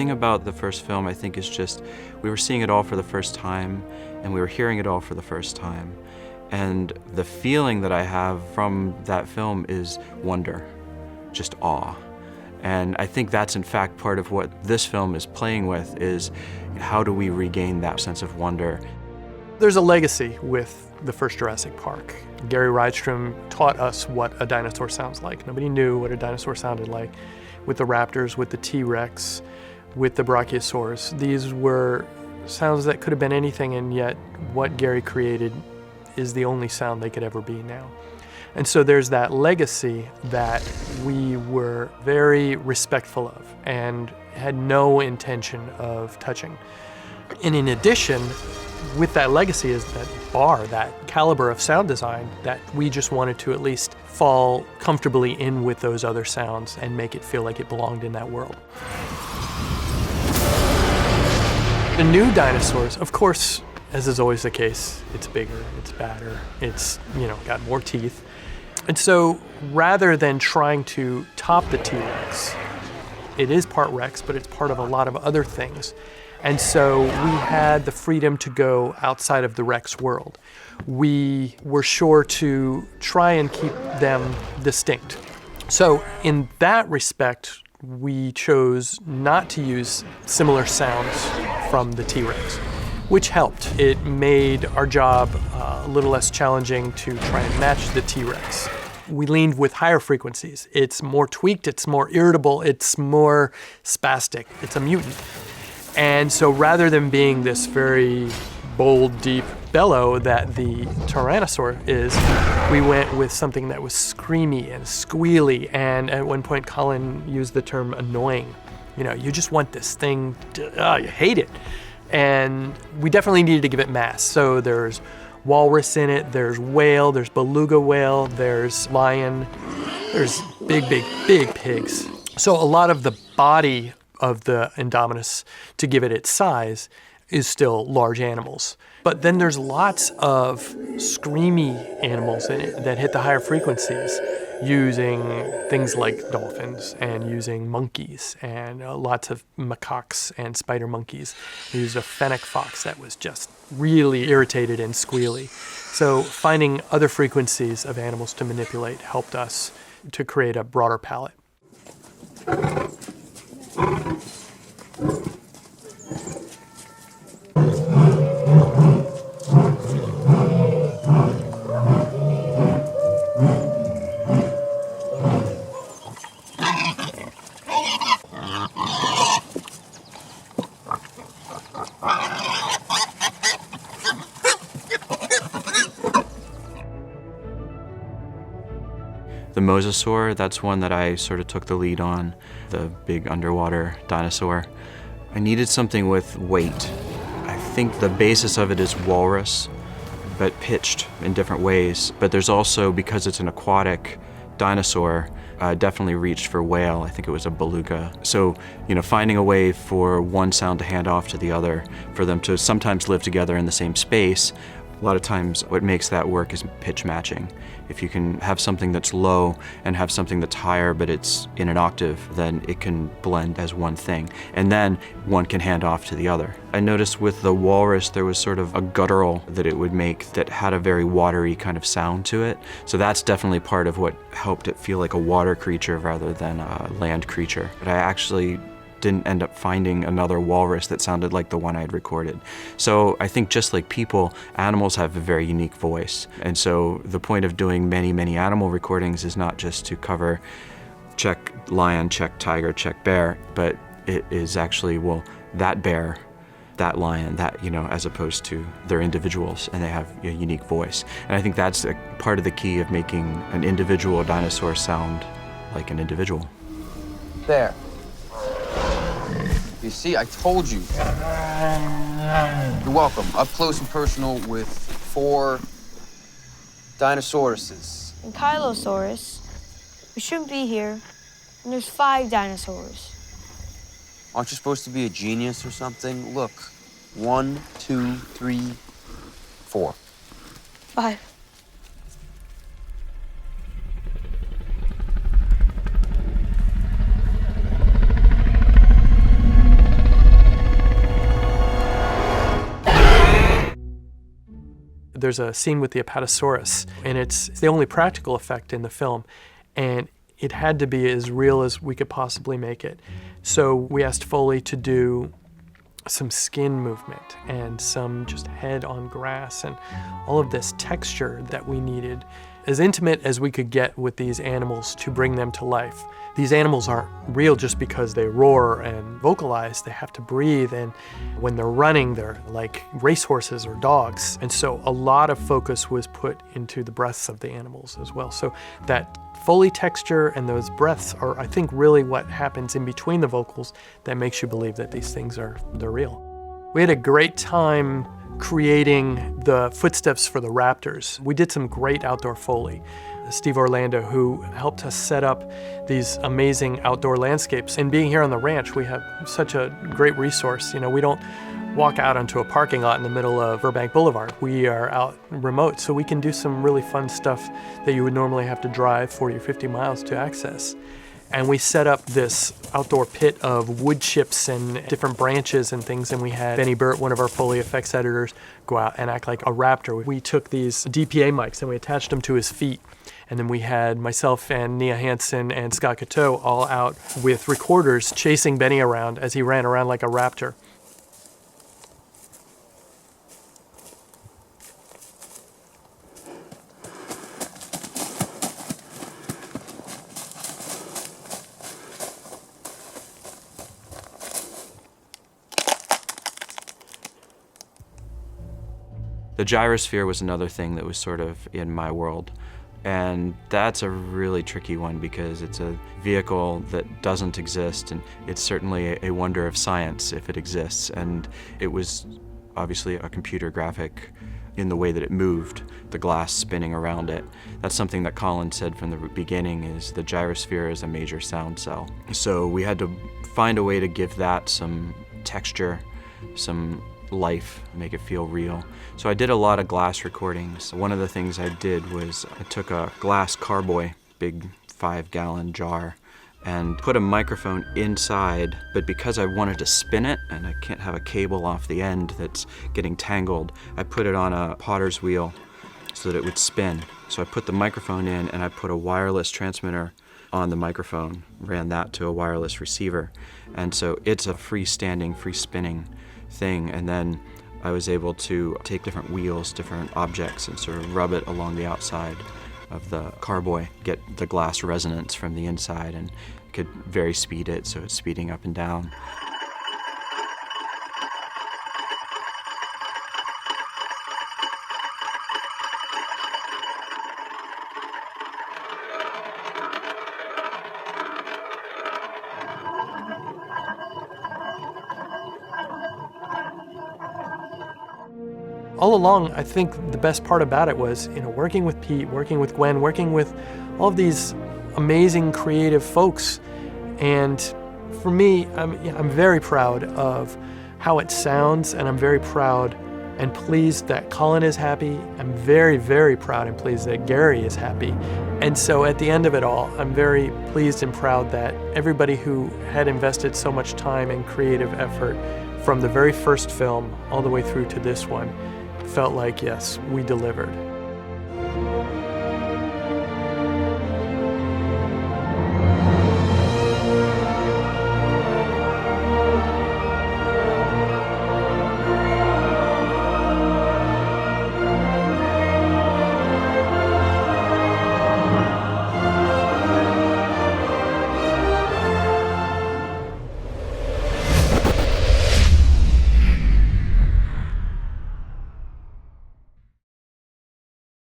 thing about the first film, I think, is just we were seeing it all for the first time, and we were hearing it all for the first time. And the feeling that I have from that film is wonder, just awe. And I think that's in fact part of what this film is playing with, is how do we regain that sense of wonder? There's a legacy with the first Jurassic Park. Gary Rydstrom taught us what a dinosaur sounds like. Nobody knew what a dinosaur sounded like. With the raptors, with the T-Rex, with the brachiosaurs. These were sounds that could have been anything, and yet what Gary created is the only sound they could ever be now. And so there's that legacy that we were very respectful of and had no intention of touching. And in addition, with that legacy is that bar, that caliber of sound design that we just wanted to at least fall comfortably in with those other sounds and make it feel like it belonged in that world. The new dinosaurs, of course, as is always the case, it's bigger, it's badder, it's, got more teeth. And so rather than trying to top the T-Rex, it is part Rex, but it's part of a lot of other things. And so we had the freedom to go outside of the Rex world. We were sure to try and keep them distinct. So in that respect, we chose not to use similar sounds from the T-Rex, which helped. It made our job a little less challenging to try and match the T-Rex. We leaned with higher frequencies. It's more tweaked, it's more irritable, it's more spastic, it's a mutant. And so rather than being this very bold, deep bellow that the Tyrannosaur is, we went with something that was screamy and squealy, and at one point Colin used the term annoying. You just want this thing, you hate it. And we definitely needed to give it mass. So there's walrus in it, there's whale, there's beluga whale, there's lion, there's big pigs. So a lot of the body of the Indominus, to give it its size, is still large animals. But then there's lots of screamy animals in it that hit the higher frequencies, using things like dolphins and using monkeys and lots of macaques and spider monkeys. We used a fennec fox that was just really irritated and squealy. So finding other frequencies of animals to manipulate helped us to create a broader palette. The mosasaur, that's one that I sort of took the lead on, the big underwater dinosaur. I needed something with weight. I think the basis of it is walrus, but pitched in different ways. But there's also, because it's an aquatic dinosaur, definitely reached for whale. I think it was a beluga. So, finding a way for one sound to hand off to the other, for them to sometimes live together in the same space. A lot of times what makes that work is pitch matching. If you can have something that's low and have something that's higher but it's in an octave, then it can blend as one thing. And then one can hand off to the other. I noticed with the walrus there was sort of a guttural that it would make that had a very watery kind of sound to it. So that's definitely part of what helped it feel like a water creature rather than a land creature. But I actually didn't end up finding another walrus that sounded like the one I had recorded. So I think just like people, animals have a very unique voice. And so the point of doing many, many animal recordings is not just to cover check lion, check tiger, check bear, but it is actually, well, that bear, that lion, that, as opposed to they're individuals and they have a unique voice. And I think that's a part of the key of making an individual dinosaur sound like an individual. There. You see, I told you. You're welcome. Up close and personal with 4 Dinosauruses. And Kylosaurus. We shouldn't be here. And there's 5 dinosaurs. Aren't you supposed to be a genius or something? Look. 1, 2, 3, 4. 5. There's a scene with the Apatosaurus, and it's the only practical effect in the film, and it had to be as real as we could possibly make it. So we asked Foley to do some skin movement and some just head on grass and all of this texture that we needed, as intimate as we could get with these animals to bring them to life. These animals aren't real just because they roar and vocalize. They have to breathe, and when they're running, they're like racehorses or dogs. And so a lot of focus was put into the breaths of the animals as well. So that Foley texture and those breaths are, I think, really what happens in between the vocals that makes you believe that these things they're real. We had a great time creating the footsteps for the raptors. We did some great outdoor Foley. Steve Orlando, who helped us set up these amazing outdoor landscapes. And being here on the ranch, we have such a great resource. You know, we don't walk out onto a parking lot in the middle of Burbank Boulevard. We are out remote, so we can do some really fun stuff that you would normally have to drive 40 or 50 miles to access. And we set up this outdoor pit of wood chips and different branches and things, and we had Benny Burt, one of our Foley effects editors, go out and act like a raptor. We took these DPA mics and we attached them to his feet. And then we had myself and Nia Hansen and Scott Cateau all out with recorders chasing Benny around as he ran around like a raptor. The gyrosphere was another thing that was sort of in my world. And that's a really tricky one because it's a vehicle that doesn't exist, and it's certainly a wonder of science if it exists. And it was obviously a computer graphic in the way that it moved, the glass spinning around it. That's something that Colin said from the beginning, is the gyrosphere is a major sound cell. So we had to find a way to give that some texture, some life, make it feel real. So I did a lot of glass recordings. One of the things I did was I took a glass carboy, big 5-gallon jar, and put a microphone inside, but because I wanted to spin it and I can't have a cable off the end that's getting tangled, I put it on a potter's wheel so that it would spin. So I put the microphone in and I put a wireless transmitter on the microphone, ran that to a wireless receiver. And so it's a freestanding, free spinning thing. And then I was able to take different wheels, different objects, and sort of rub it along the outside of the carboy, get the glass resonance from the inside, and could vary speed it so it's speeding up and down. All along, I think the best part about it was, working with Pete, working with Gwen, working with all of these amazing creative folks. And for me, I'm very proud of how it sounds, and I'm very proud and pleased that Colin is happy. I'm very, very proud and pleased that Gary is happy. And so at the end of it all, I'm very pleased and proud that everybody who had invested so much time and creative effort from the very first film all the way through to this one felt like, yes, we delivered.